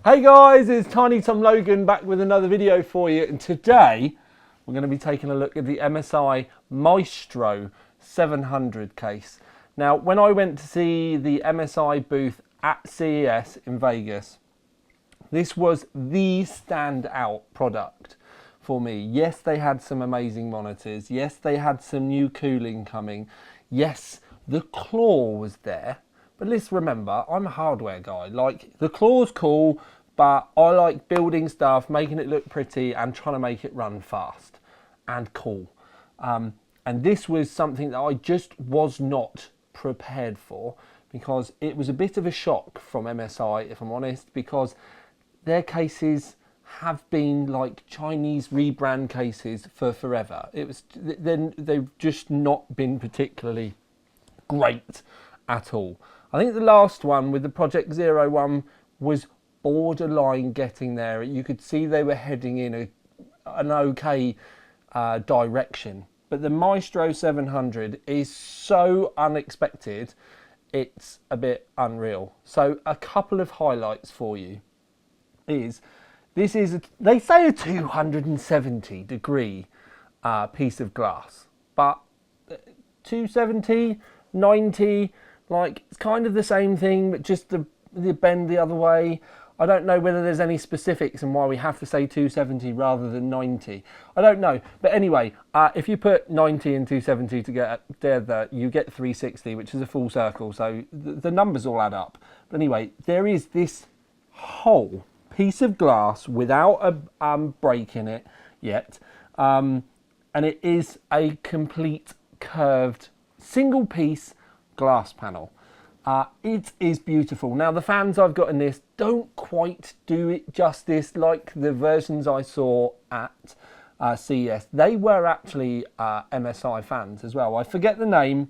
Hey guys, it's Tiny Tom Logan back with another video for you, and today we're going to be taking a look at the MSI Maestro 700 case. Now, when I went to see the MSI booth at CES in Vegas, this was the standout product for me. Yes, they had some amazing monitors. Yes, they had some new cooling coming. Yes, the claw was there. But let's remember, I'm a hardware guy. Like, the claw's cool, but I like building stuff, making it look pretty, and trying to make it run fast and cool. And this was something that I just was not prepared for, because it was a bit of a shock from MSI, if I'm honest, because their cases have been like Chinese rebrand cases for forever. They've just not been particularly great at all. I think the last one with the Project 01 was borderline getting there. You could see they were heading in an okay direction. But the Maestro 700 is so unexpected, it's a bit unreal. So a couple of highlights for you is, this is, they say a 270 degree piece of glass, but 270, 90, like, it's kind of the same thing, but just the bend the other way. I don't know whether there's any specifics and why we have to say 270 rather than 90. I don't know. But anyway, if you put 90 and 270 together, you get 360, which is a full circle. So the numbers all add up. But anyway, there is this whole piece of glass without a break in it yet. And it is a complete curved single piece glass panel. It is beautiful. Now, the fans I've got in this don't quite do it justice like the versions I saw at CES. They were actually MSI fans as well. I forget the name.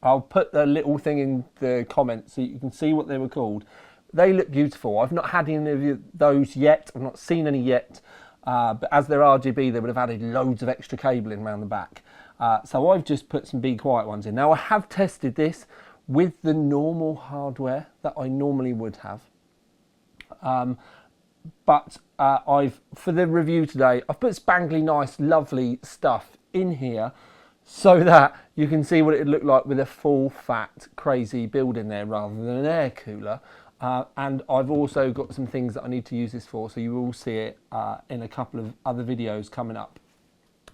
I'll put the little thing in the comments so you can see what they were called. They look beautiful. I've not had any of those yet. I've not seen any yet. But as they're RGB, they would have added loads of extra cabling around the back. So I've just put some Be Quiet ones in. Now, I have tested this with the normal hardware that I normally would have. But for the review today, I've put spangly, nice, lovely stuff in here so that you can see what it would look like with a full, fat, crazy build in there rather than an air cooler. And I've also got some things that I need to use this for, so you will see it in a couple of other videos coming up.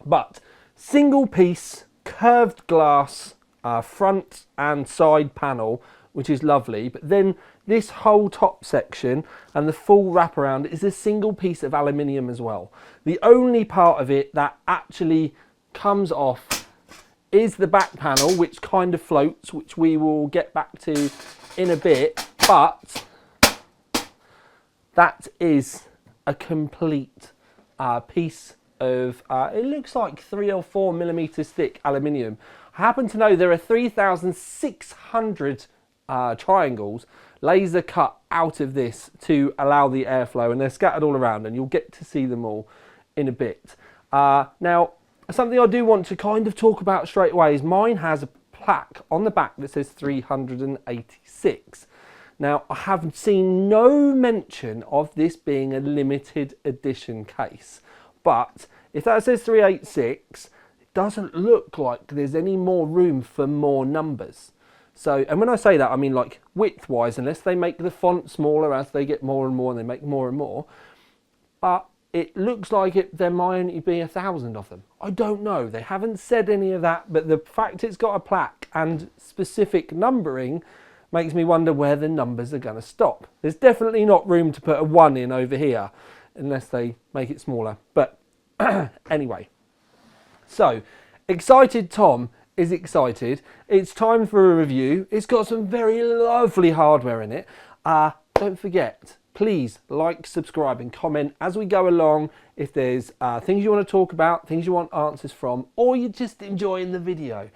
But single piece, curved glass, front and side panel, which is lovely. But then this whole top section and the full wraparound is a single piece of aluminium as well. The only part of it that actually comes off is the back panel, which kind of floats, which we will get back to in a bit. But that is a complete piece of, it looks like 3 or 4 millimeters thick aluminium. I happen to know there are 3,600 triangles laser cut out of this to allow the airflow, and they're scattered all around, and you'll get to see them all in a bit. Now, something I do want to kind of talk about straight away is mine has a plaque on the back that says 386. Now, I have seen no mention of this being a limited edition case, but if that says 386, it doesn't look like there's any more room for more numbers. So, and when I say that, I mean like width-wise, unless they make the font smaller as they get more and more and they make more and more, but it looks like there might only be 1,000 of them. I don't know. They haven't said any of that, but the fact it's got a plaque and specific numbering makes me wonder where the numbers are going to stop. There's definitely not room to put a 1 in over here unless they make it smaller. But anyway, so excited Tom is excited. It's time for a review. It's got some very lovely hardware in it. Don't forget, please like, subscribe and comment as we go along if there's things you want to talk about, things you want answers from, or you're just enjoying the video.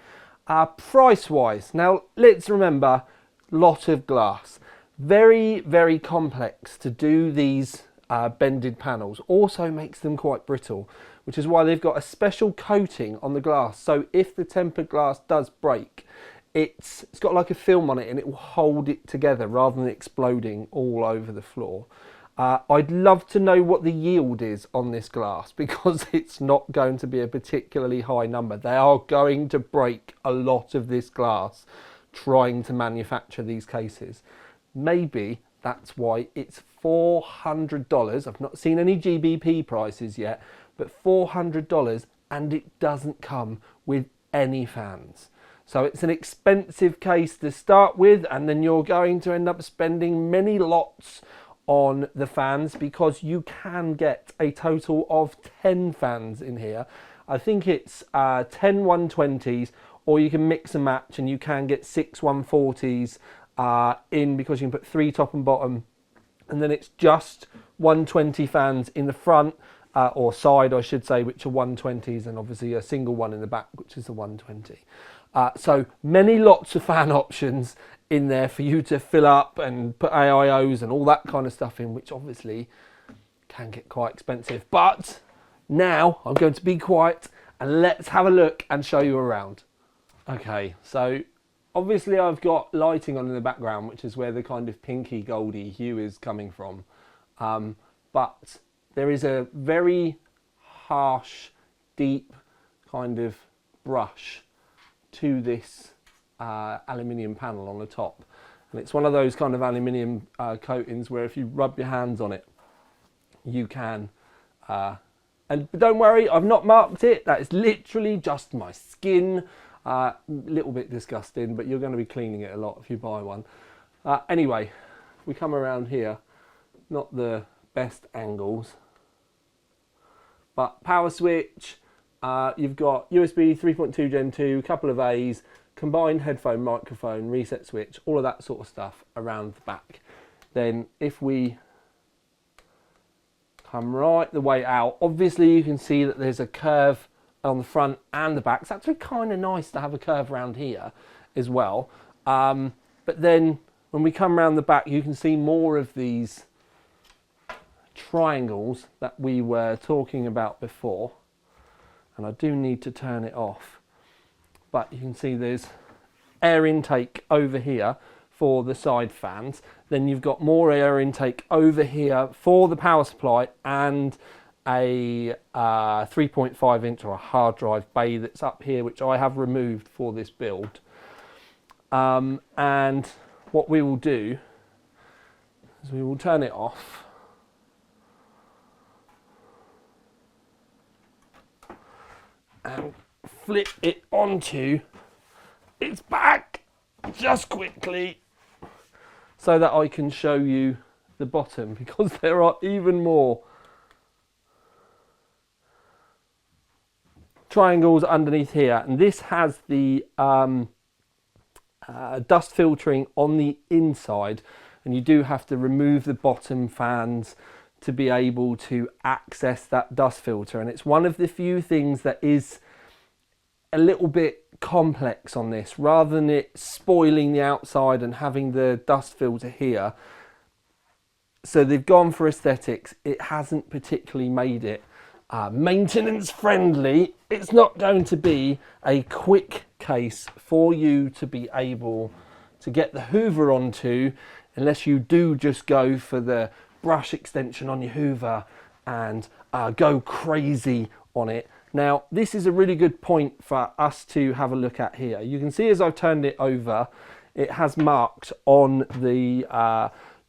Price wise, now let's remember, lot of glass, very, very complex to do these bended panels. Also makes them quite brittle, which is why they've got a special coating on the glass, so if the tempered glass does break, it's got like a film on it and it will hold it together rather than exploding all over the floor. I'd love to know what the yield is on this glass, because it's not going to be a particularly high number. They are going to break a lot of this glass trying to manufacture these cases. Maybe that's why it's $400. I've not seen any GBP prices yet, but $400, and it doesn't come with any fans. So it's an expensive case to start with, and then you're going to end up spending many lots on the fans, because you can get a total of 10 fans in here. I think it's 10 120s, or you can mix and match, and you can get 6 140s in, because you can put 3 top and bottom, and then it's just 120 fans in the front, or side I should say, which are 120s, and obviously a single one in the back, which is a 120. So many lots of fan options in there for you to fill up and put AIOs and all that kind of stuff in, which obviously can get quite expensive. But now I'm going to be quiet and let's have a look and show you around. Okay, so obviously I've got lighting on in the background, which is where the kind of pinky goldy hue is coming from. But there is a very harsh, deep kind of brush to this aluminium panel on the top, and it's one of those kind of aluminium coatings where if you rub your hands on it, you can and don't worry, I've not marked it, that is literally just my skin. Little bit disgusting, but you're going to be cleaning it a lot if you buy one. Anyway, we come around here, not the best angles, but power switch. You've got USB 3.2 Gen 2, couple of A's, combined headphone, microphone, reset switch, all of that sort of stuff around the back. Then if we come right the way out, obviously you can see that there's a curve on the front and the back. It's actually kind of nice to have a curve around here as well. But then when we come around the back, you can see more of these triangles that we were talking about before. And I do need to turn it off, but you can see there's air intake over here for the side fans. Then you've got more air intake over here for the power supply, and a 3.5 inch or a hard drive bay that's up here, which I have removed for this build. And what we will do is we will turn it off. And flip it onto its back just quickly, so that I can show you the bottom, because there are even more triangles underneath here. And this has the dust filtering on the inside, and you do have to remove the bottom fans to be able to access that dust filter. And it's one of the few things that is a little bit complex on this, rather than it spoiling the outside and having the dust filter here. So they've gone for aesthetics. It hasn't particularly made it maintenance friendly. It's not going to be a quick case for you to be able to get the Hoover onto, unless you do just go for the brush extension on your Hoover and go crazy on it. Now, this is a really good point for us to have a look at here. You can see as I've turned it over, it has marked on the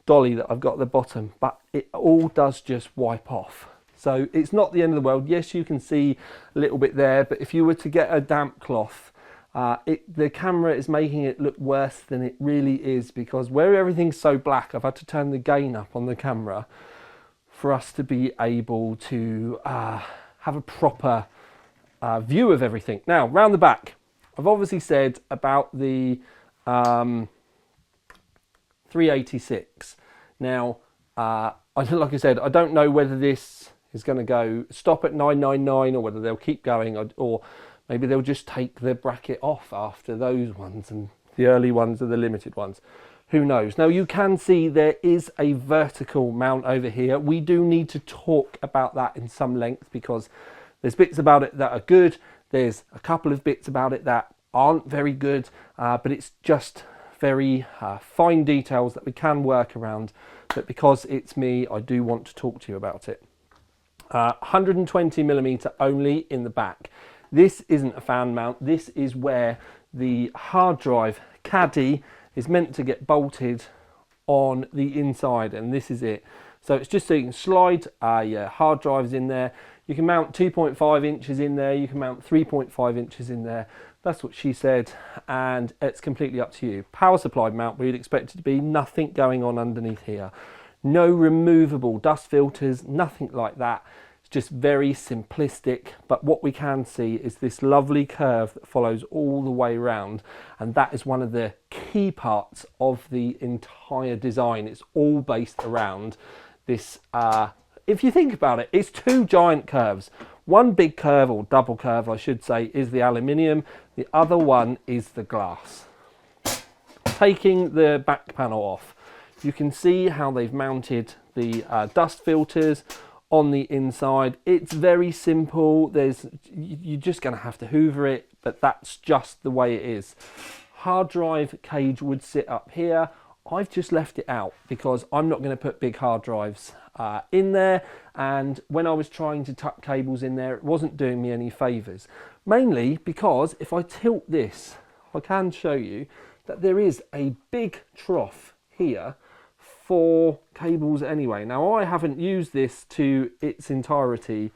dolly that I've got at the bottom, but it all does just wipe off. So it's not the end of the world. Yes, you can see a little bit there, but if you were to get a damp cloth, the camera is making it look worse than it really is, because where everything's so black, I've had to turn the gain up on the camera for us to be able to have a proper view of everything. Now, round the back, I've obviously said about the 386. Now, like I said, I don't know whether this is going to go stop at 999 or whether they'll keep going, or maybe they'll just take the bracket off after those ones, and the early ones are the limited ones. Who knows? Now, you can see there is a vertical mount over here. We do need to talk about that in some length, because there's bits about it that are good. There's a couple of bits about it that aren't very good, but it's just very fine details that we can work around. but because it's me, I do want to talk to you about it. 120mm only in the back. This isn't a fan mount. This is where the hard drive caddy is meant to get bolted on the inside, and this is it. So it's just so you can slide your hard drives in there. You can mount 2.5 inches in there, you can mount 3.5 inches in there. That's what she said, and it's completely up to you. Power supply mount where you'd expect it to be, nothing going on underneath here. No removable dust filters, nothing like that. It's just very simplistic, but what we can see is this lovely curve that follows all the way around, and that is one of the key parts of the entire design. It's all based around this, if you think about it, it's two giant curves. One big curve, or double curve I should say, is the aluminium. The other one is the glass. Taking the back panel off, you can see how they've mounted the dust filters on the inside. It's very simple. You're just going to have to hoover it, but that's just the way it is. Hard drive cage would sit up here. I've just left it out because I'm not going to put big hard drives in there, and when I was trying to tuck cables in there, it wasn't doing me any favours. Mainly because if I tilt this, I can show you that there is a big trough here for cables anyway. Now I haven't used this to its entirety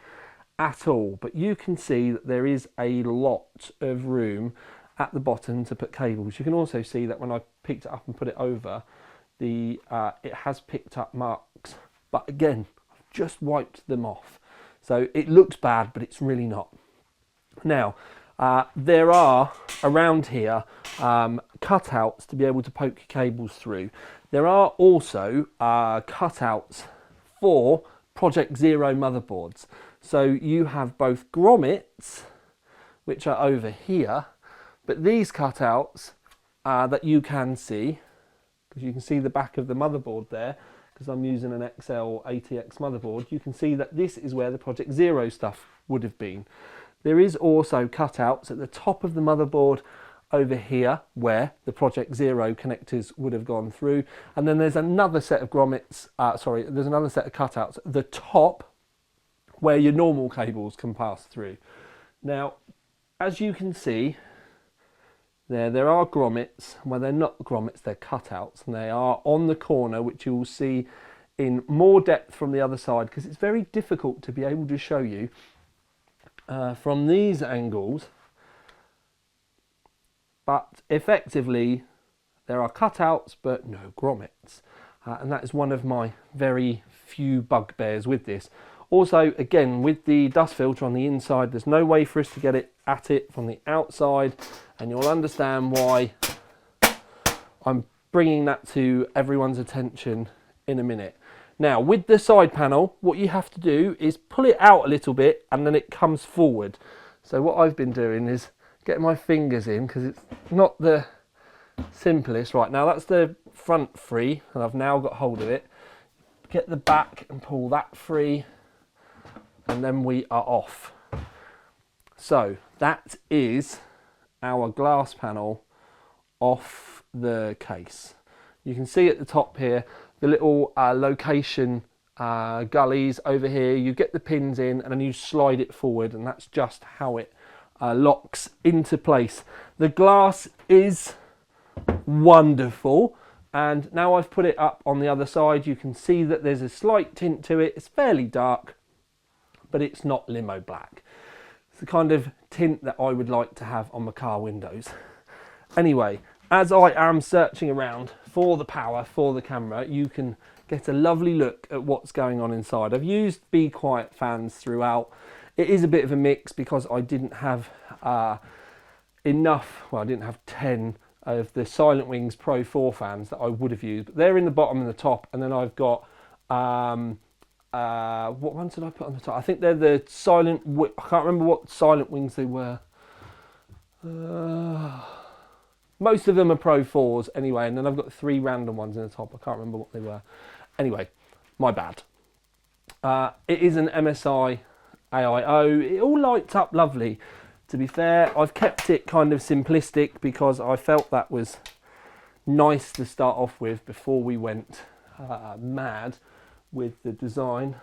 at all, but you can see that there is a lot of room at the bottom to put cables. You can also see that when I picked it up and put it over, it has picked up marks, but again, I've just wiped them off. So it looks bad, but it's really not. Now, there are around here cutouts to be able to poke cables through. There are also cutouts for Project Zero motherboards. So you have both grommets, which are over here, but these cutouts that you can see, because you can see the back of the motherboard there, because I'm using an XL ATX motherboard, you can see that this is where the Project Zero stuff would have been. There is also cutouts at the top of the motherboard over here where the Project Zero connectors would have gone through, and then there's another set of grommets, there's another set of cutouts at the top where your normal cables can pass through. Now, as you can see, there are grommets. Well, they're not grommets, they're cutouts, and they are on the corner, which you will see in more depth from the other side, because it's very difficult to be able to show you from these angles. But effectively, there are cutouts, but no grommets. And that is one of my very few bugbears with this. Also, again, with the dust filter on the inside, there's no way for us to get it at it from the outside, and you'll understand why I'm bringing that to everyone's attention in a minute. Now, with the side panel, what you have to do is pull it out a little bit, and then it comes forward. So what I've been doing is getting my fingers in, because it's not the simplest. Right, now that's the front free, and I've now got hold of it. Get the back and pull that free, and then we are off. So that is our glass panel off the case. You can see at the top here the little location gullies over here. You get the pins in and then you slide it forward, and that's just how it locks into place. The glass is wonderful, and now I've put it up on the other side, you can see that there's a slight tint to it. It's fairly dark, but it's not limo black. It's the kind of tint that I would like to have on my car windows. Anyway, as I am searching around for the power for the camera, you can get a lovely look at what's going on inside. I've used Be Quiet fans throughout. It is a bit of a mix because I didn't have enough, well, I didn't have 10 of the Silent Wings Pro 4 fans that I would have used, but they're in the bottom and the top, and then I've got what ones did I put on the top? I think they're the I can't remember what Silent Wings they were. Most of them are Pro 4s anyway, and then I've got 3 random ones in the top. I can't remember what they were. Anyway, my bad. It is an MSI AIO. It all lights up lovely. To be fair, I've kept it kind of simplistic because I felt that was nice to start off with before we went mad with the design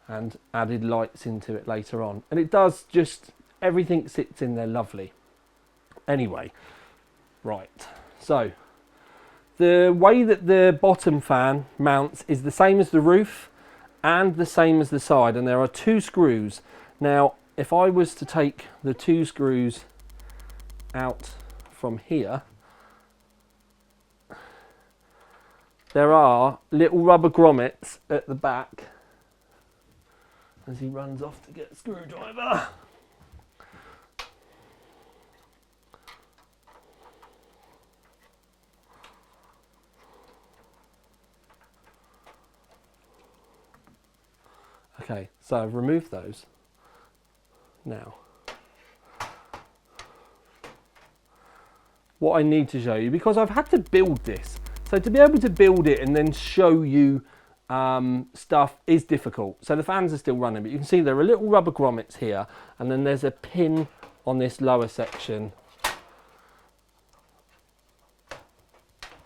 and added lights into it later on. And it does just, everything sits in there lovely. Anyway, right, so the way that the bottom fan mounts is the same as the roof and the same as the side, and there are 2 screws. Now, if I was to take the 2 screws out from here, there are little rubber grommets at the back as he runs off to get a screwdriver. Okay, so I've removed those. Now, what I need to show you, because I've had to build this, so to be able to build it and then show you stuff is difficult. So the fans are still running, but you can see there are little rubber grommets here, and then there's a pin on this lower section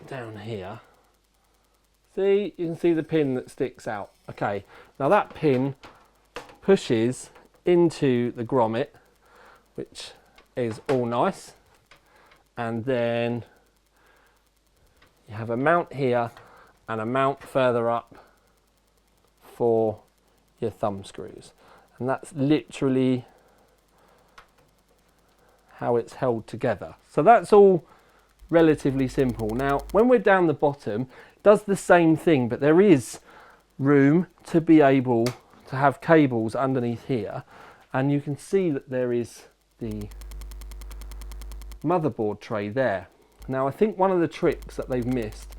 down here. See, you can see the pin that sticks out. Okay, now that pin pushes into the grommet, which is all nice, and then you have a mount here and a mount further up for your thumb screws, and that's literally how it's held together. So that's all relatively simple. Now, when we're down the bottom, it does the same thing, but there is room to be able to have cables underneath here, and you can see that there is the motherboard tray there. Now, I think one of the tricks that they've missed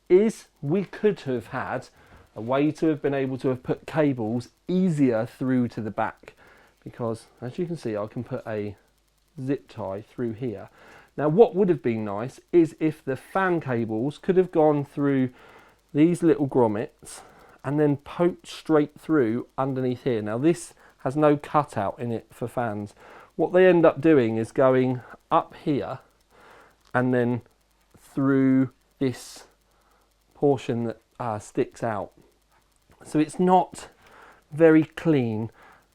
is we could have had a way to have been able to have put cables easier through to the back, because as you can see, I can put a zip tie through here. Now, what would have been nice is if the fan cables could have gone through these little grommets and then poked straight through underneath here. Now, this has no cutout in it for fans. What they end up doing is going up here and then through this portion that sticks out. So it's not very clean.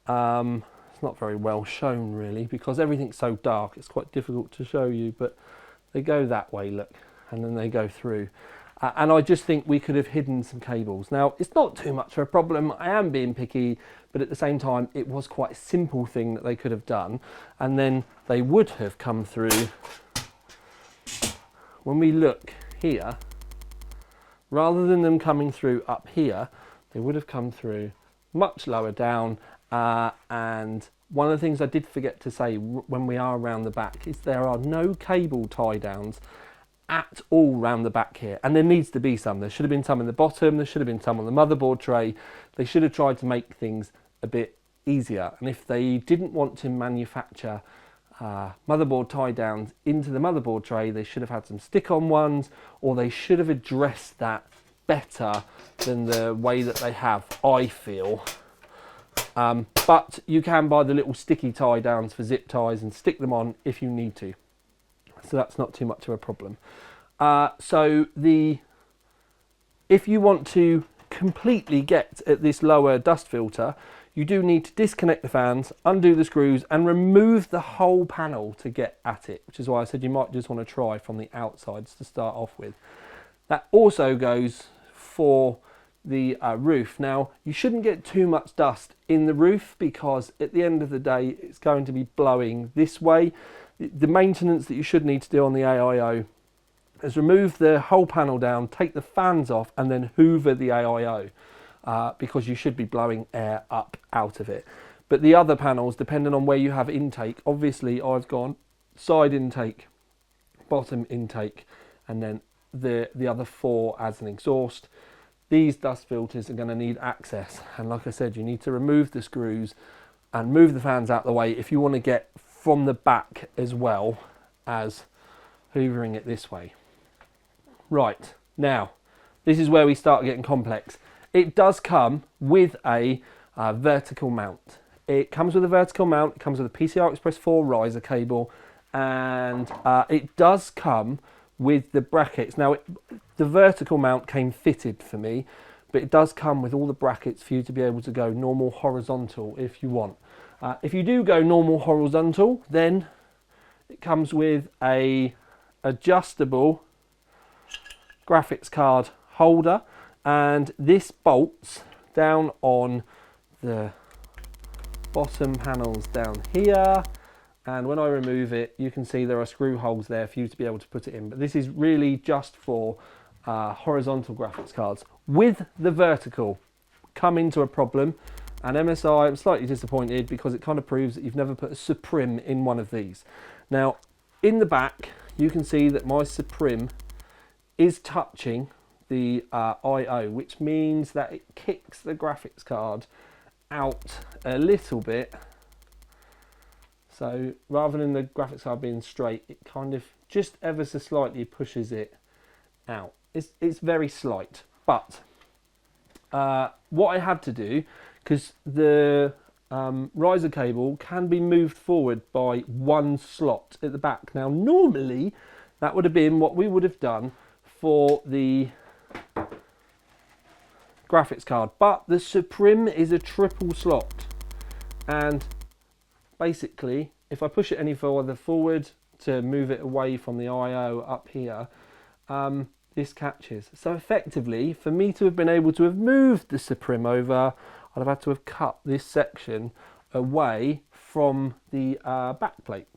It's not very well shown really, because everything's so dark. It's quite difficult to show you, but they go that way, look, and then they go through. And I just think we could have hidden some cables. Now, it's not too much of a problem. I am being picky, but at the same time, it was quite a simple thing that they could have done. And then they would have come through. When we look here, rather than them coming through up here, they would have come through much lower down. And one of the things I did forget to say when we are around the back is there are no cable tie downs at all round the back here, and there needs to be some. There should have been some in the bottom, there should have been some on the motherboard tray. They should have tried to make things a bit easier, and if they didn't want to manufacture motherboard tie downs into the motherboard tray, they should have had some stick-on ones, or they should have addressed that better than the way that they have, I feel. But you can buy the little sticky tie downs for zip ties and stick them on if you need to. So that's not too much of a problem. If you want to completely get at this lower dust filter, you do need to disconnect the fans, undo the screws, and remove the whole panel to get at it, which is why I said you might just want to try from the outsides to start off with. That also goes for the roof. Now, you shouldn't get too much dust in the roof, because at the end of the day, it's going to be blowing this way. The maintenance that you should need to do on the AIO is remove the whole panel down, take the fans off, and then hoover the AIO, because you should be blowing air up out of it. But the other panels, depending on where you have intake, obviously I've gone side intake, bottom intake, and then the other 4 as an exhaust. These dust filters are going to need access, and like I said, you need to remove the screws and move the fans out the way if you want to get from the back as well as hoovering it this way. Right, now this is where we start getting complex. It does come with a vertical mount. It comes with a vertical mount, it comes with a PCI Express 4 riser cable, and it does come with the brackets. Now, The vertical mount came fitted for me, but it does come with all the brackets for you to be able to go normal horizontal if you want. If you do go normal horizontal, then it comes with a adjustable graphics card holder, and this bolts down on the bottom panels down here, and when I remove it you can see there are screw holes there for you to be able to put it in, but this is really just for horizontal graphics cards. With the vertical come into a problem, and MSI, I'm slightly disappointed because it kind of proves that you've never put a Supreme in one of these. Now in the back you can see that my Supreme is touching the I/O, which means that it kicks the graphics card out a little bit. So rather than the graphics card being straight, it kind of just ever so slightly pushes it out. It's very slight, but what I had to do, because the riser cable can be moved forward by one slot at the back. Now normally that would have been what we would have done for the graphics card, but the Supreme is a triple slot, and basically if I push it any further forward to move it away from the I/O up here, this catches. So effectively, for me to have been able to have moved the Supreme over, I'd have had to have cut this section away from the back plate.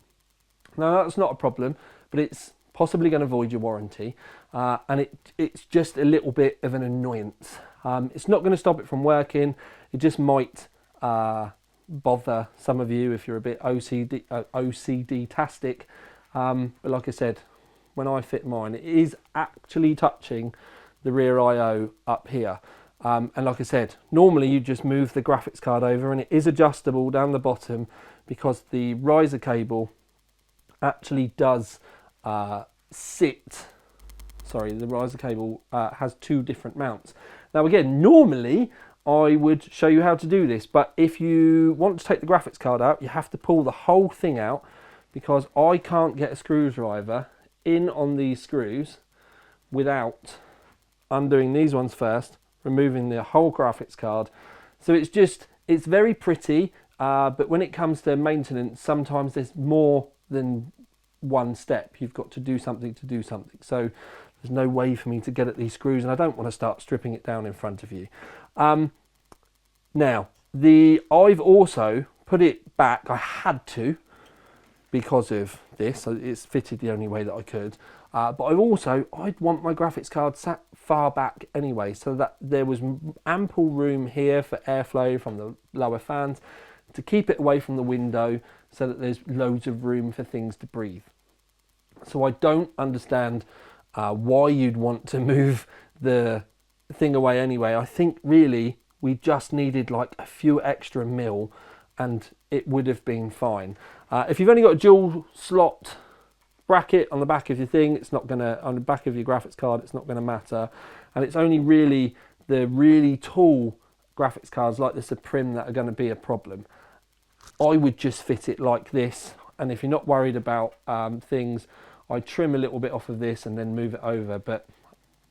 Now that's not a problem, but it's possibly going to void your warranty, and it's just a little bit of an annoyance. It's not going to stop it from working. It just might bother some of you if you're a bit OCD-tastic. But like I said, when I fit mine, it is actually touching the rear I/O up here. And like I said, normally you just move the graphics card over, and it is adjustable down the bottom because the riser cable actually does sit. Sorry, the riser cable has two different mounts. Now again, normally I would show you how to do this, but if you want to take the graphics card out, you have to pull the whole thing out, because I can't get a screwdriver in on these screws without undoing these ones first, removing the whole graphics card. So it's very pretty, but when it comes to maintenance, sometimes there's more than one step. You've got to do something to do something. So there's no way for me to get at these screws, and I don't want to start stripping it down in front of you. Now, I've also put it back. I had to, because of this. So it's fitted the only way that I could. But I'd want my graphics card sat far back anyway, so that there was ample room here for airflow from the lower fans to keep it away from the window, so that there's loads of room for things to breathe. So I don't understand why you'd want to move the thing away anyway. I think really we just needed like a few extra mil and it would have been fine. If you've only got a dual slot bracket on the back of your thing, it's not gonna, on the back of your graphics card, it's not gonna matter. And it's only really the really tall graphics cards like the Supreme that are gonna be a problem. I would just fit it like this, and if you're not worried about things, I trim a little bit off of this and then move it over, but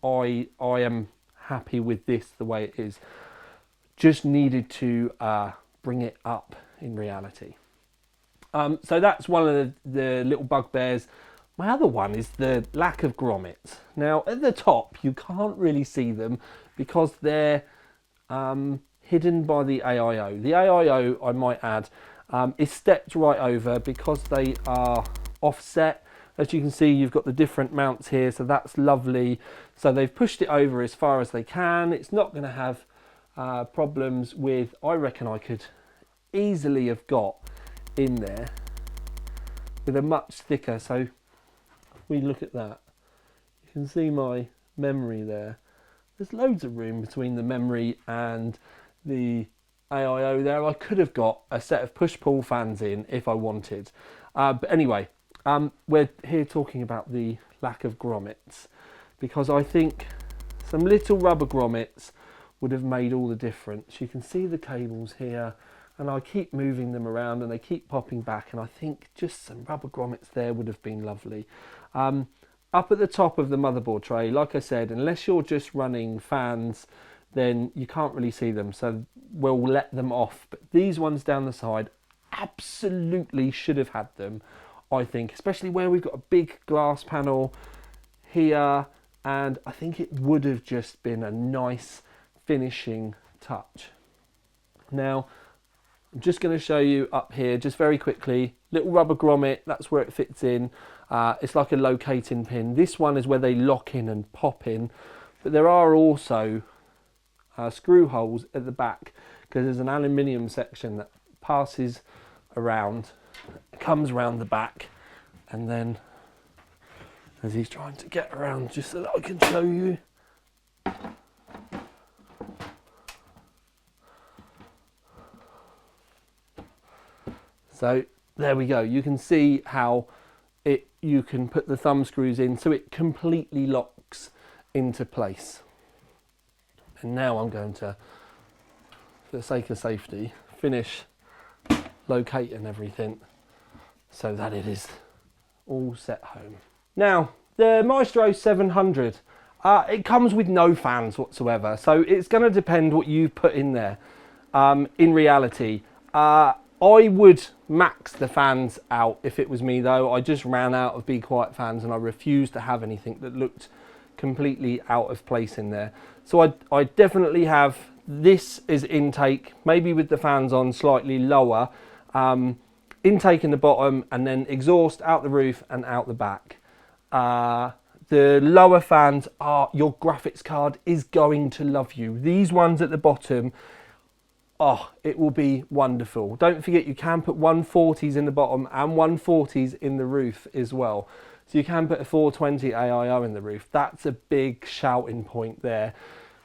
I am happy with this the way it is. Just needed to bring it up in reality. So that's one of the little bugbears. My other one is the lack of grommets. Now at the top you can't really see them because they're hidden by the AIO. The AIO, I might add, is stepped right over because they are offset. As you can see, you've got the different mounts here, so that's lovely. So they've pushed it over as far as they can. It's not going to have problems with, I reckon I could easily have got in there with a much thicker. So if we look at that, you can see my memory there. There's loads of room between the memory and the AIO there. I could have got a set of push-pull fans in if I wanted. But anyway, we're here talking about the lack of grommets, because I think some little rubber grommets would have made all the difference. You can see the cables here, and I keep moving them around and they keep popping back, and I think just some rubber grommets there would have been lovely. Other up at the top of the motherboard tray, like I said, unless you're just running fans, then you can't really see them, so we'll let them off. But these ones down the side absolutely should have had them, I think, especially where we've got a big glass panel here, and I think it would have just been a nice finishing touch. Now, I'm just going to show you up here, just very quickly, little rubber grommet, that's where it fits in. It's like a locating pin. This one is where they lock in and pop in, but there are also screw holes at the back, because there's an aluminium section that passes around, comes around the back, and then as he's trying to get around, just so that I can show you, so there we go. You can see how you can put the thumb screws in so it completely locks into place. And now I'm going to, for the sake of safety, finish locating everything so that it is all set home. Now, the Maestro 700, it comes with no fans whatsoever, so it's going to depend what you put in there. In reality, I would max the fans out if it was me, though. I just ran out of Be Quiet fans and I refused to have anything that looked completely out of place in there. So I definitely have this as intake, maybe with the fans on slightly lower, intake in the bottom, and then exhaust out the roof and out the back. The lower fans are, your graphics card is going to love you. These ones at the bottom, oh, it will be wonderful. Don't forget, you can put 140s in the bottom and 140s in the roof as well. So you can put a 420 AIO in the roof. That's a big shouting point there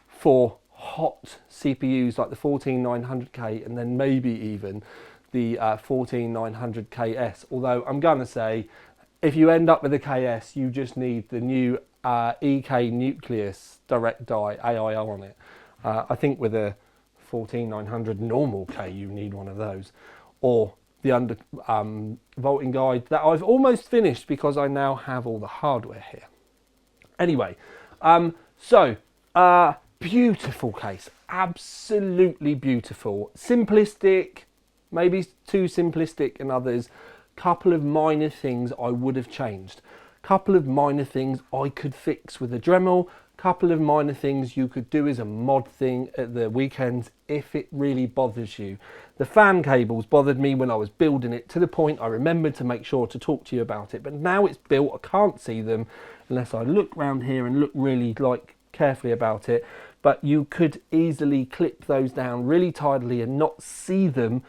for hot CPUs like the 14900K, and then maybe even the 14900KS. Although I'm going to say, if you end up with a KS, you just need the new EK Nucleus direct die AIO on it. I think with a 14900 normal K, you need one of those, or the under volting guide that I've almost finished because I now have all the hardware here. Anyway, beautiful case, absolutely beautiful. Simplistic, maybe too simplistic in others. Couple of minor things I would have changed. Couple of minor things I could fix with a Dremel. Couple of minor things you could do as a mod thing at the weekends if it really bothers you. The fan cables bothered me when I was building it, to the point I remembered to make sure to talk to you about it, but now it's built, I can't see them unless I look around here and look really carefully about it. But you could easily clip those down really tidily and not see them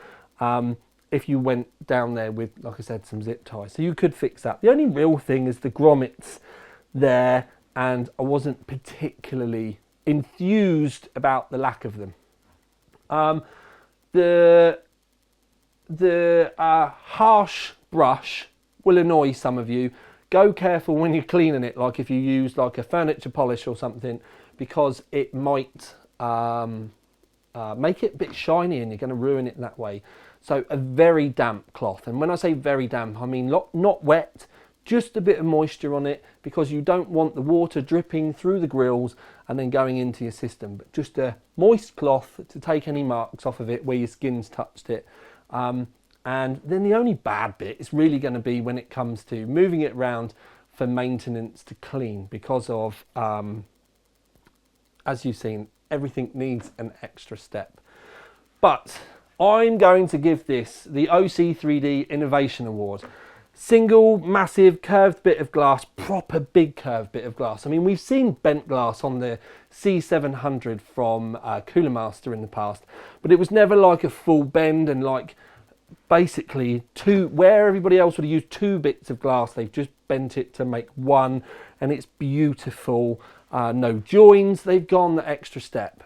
if you went down there with, like I said, some zip ties. So you could fix that. The only real thing is the grommets there, and I wasn't particularly enthused about the lack of them. The harsh brush will annoy some of you. Go careful when you're cleaning it, like if you use like a furniture polish or something, because it might make it a bit shiny and you're going to ruin it in that way. So a very damp cloth, and when I say very damp, I mean not wet, just a bit of moisture on it, because you don't want the water dripping through the grills and then going into your system, but just a moist cloth to take any marks off of it where your skin's touched it. And then the only bad bit is really going to be when it comes to moving it around for maintenance to clean, because of, as you've seen, everything needs an extra step. But I'm going to give this the OC3D Innovation Award. Single, massive, curved bit of glass, proper big curved bit of glass. I mean, we've seen bent glass on the C700 from Cooler Master in the past, but it was never like a full bend and like basically two, where everybody else would have used two bits of glass, they've just bent it to make one, and it's beautiful. No joins, they've gone the extra step.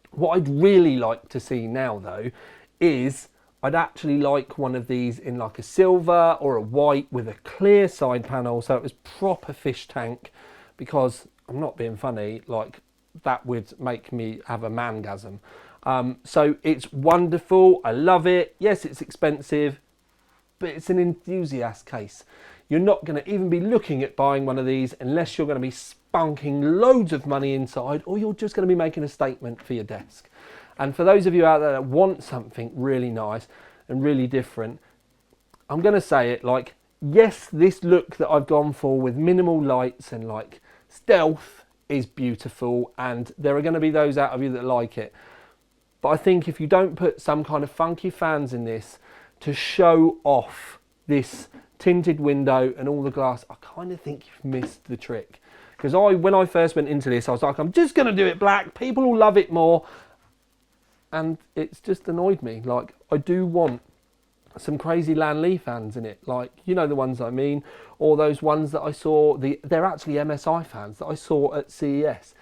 What I'd really like to see now, though, is I'd actually like one of these in like a silver or a white with a clear side panel, so it was proper fish tank, because I'm not being funny, like that would make me have a mangasm. So it's wonderful, I love it. Yes, it's expensive, but it's an enthusiast case. You're not going to even be looking at buying one of these unless you're going to be spunking loads of money inside, or you're just going to be making a statement for your desk. And for those of you out there that want something really nice and really different, I'm going to say it like, yes, this look that I've gone for with minimal lights and like stealth is beautiful, and there are going to be those out of you that like it. But I think if you don't put some kind of funky fans in this to show off this tinted window and all the glass, I kind of think you've missed the trick. Because when I first went into this, I was like, I'm just going to do it black. People will love it more. And it's just annoyed me. Like, I do want some crazy Lan Li fans in it. Like, you know the ones I mean. Or those ones that I saw, they're actually MSI fans that I saw at CES.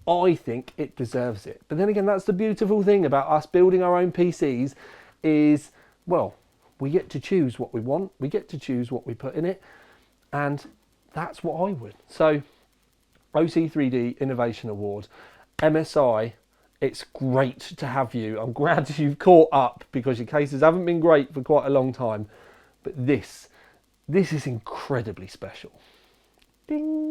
I think it deserves it. But then again, that's the beautiful thing about us building our own PCs is, well, we get to choose what we want. We get to choose what we put in it. And that's what I would. So, OC3D Innovation Award, MSI, it's great to have you. I'm glad you've caught up because your cases haven't been great for quite a long time. But this is incredibly special. Ding!